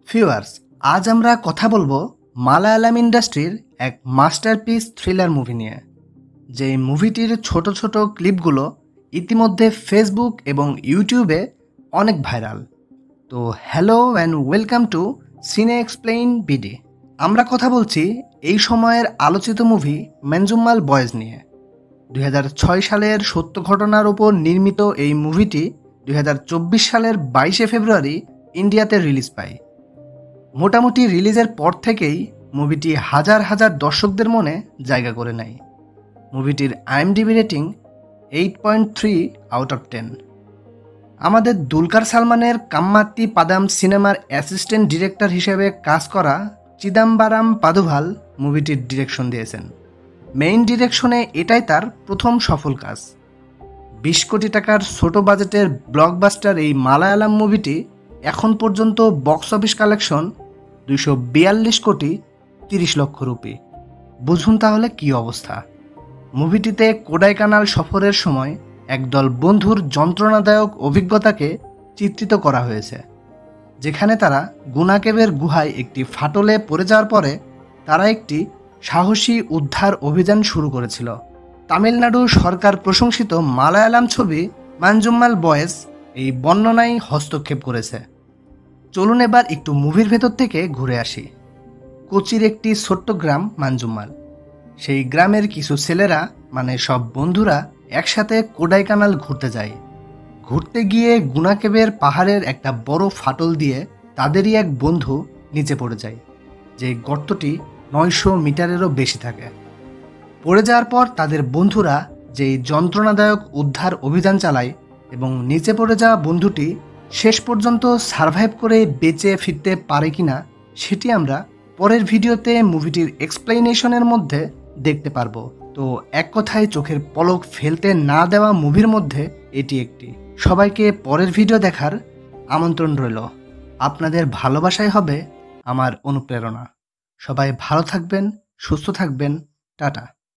Viewers, আজ আমরা কথা বলবো মালায়ালাম ইন্ডাস্ট্রির এক মাস্টারপিস থ্রিলার মুভি নিয়ে। যে মুভিটির ছোট ছোট ক্লিপগুলো ইতিমধ্যে ফেসবুক এবং ইউটিউবে অনেক ভাইরাল। তো হ্যালো অ্যান্ড ওয়েলকাম টু সিনে এক্সপ্লেইন বিডি। আমরা কথা বলছি এই সময়ের আলোচিত মুভি ম্যানজুম্মাল বয়েজ নিয়ে। 2006 সালের সত্য ঘটনার উপর নির্মিত এই মুভিটি 2024 সালের 22শে ফেব্রুয়ারি ইন্ডিয়াতে রিলিজ পায়। মোটামুটি রিলিজের পর থেকেই মুভিটি হাজার হাজার দর্শকদের মনে জায়গা করে নেয়। মুভিটির আইএমডিবি রেটিং 8.3 আউট অফ 10। আমাদের দুলকার সালমানের কাম্মাত্তি পাদাম সিনেমার অ্যাসিস্ট্যান্ট ডিরেক্টর হিসেবে কাজ করা চিদাম্বারাম পাদুভাল মুভিটির ডিরেকশন দিয়েছেন। মেইন ডিরেকশনে এটাই তার প্রথম সফল কাজ। 20 কোটি টাকার ছোট বাজেটের ব্লকবাস্টার এই মালায়ালাম মুভিটি এখন পর্যন্ত বক্স অফিস কালেকশন 242 কোটি 30 লক্ষ রুপি। বুঝুন তাহলে কি অবস্থা। মুভিটিতে কোডাইকানাল সফরের সময় একদল বন্ধুর যন্ত্রণাদায়ক অভিজ্ঞতাকে চিত্রিত করা হয়েছে, যেখানে তারা গুনাকেবের গুহায় একটি ফাটলে পড়ে যাওয়ার পরে তারা একটি সাহসী উদ্ধার অভিযান শুরু করেছিল। তামিলনাড়ু সরকার প্রশংসিত মালায়ালাম ছবি ম্যানজুম্মাল বয়েজ এই বর্ণনায় হস্তক্ষেপ করেছে। চলুন এবার একটু মুভির ভেতর থেকে ঘুরে আসি। কোচির একটি ছোট্ট গ্রাম ম্যানজুম্মাল। সেই গ্রামের কিছু ছেলেরা মানে সব বন্ধুরা একসাথে কোডাইকানাল ঘুরতে যায়। ঘুরতে গিয়ে গুনাকেবের পাহাড়ের একটা বড় ফাটল দিয়ে তাদেরই এক বন্ধু নিচে পড়ে যায়, যে গর্তটি 900 মিটারেরও বেশি থাকে। পড়ে যাওয়ার পর তাদের বন্ধুরা যেই যন্ত্রণাদায়ক উদ্ধার অভিযান চালায় এবং নিচে পড়ে যাওয়া বন্ধুটি শেষ পর্যন্ত সারভাইভ করে বেঁচে ফিরতে পারে কিনা সেটি আমরা পরের ভিডিওতে মুভিটির এক্সপ্লেনেশনের মধ্যে দেখতে পারবো। তো এক কথায় চোখের পলক ফেলতে না দেওয়া মুভির মধ্যে এটি একটি। সবাইকে পরের ভিডিও দেখার আমন্ত্রণ রইল। আপনাদের ভালোবাসাই হবে আমার অনুপ্রেরণা। সবাই ভালো থাকবেন, সুস্থ থাকবেন। টাটা।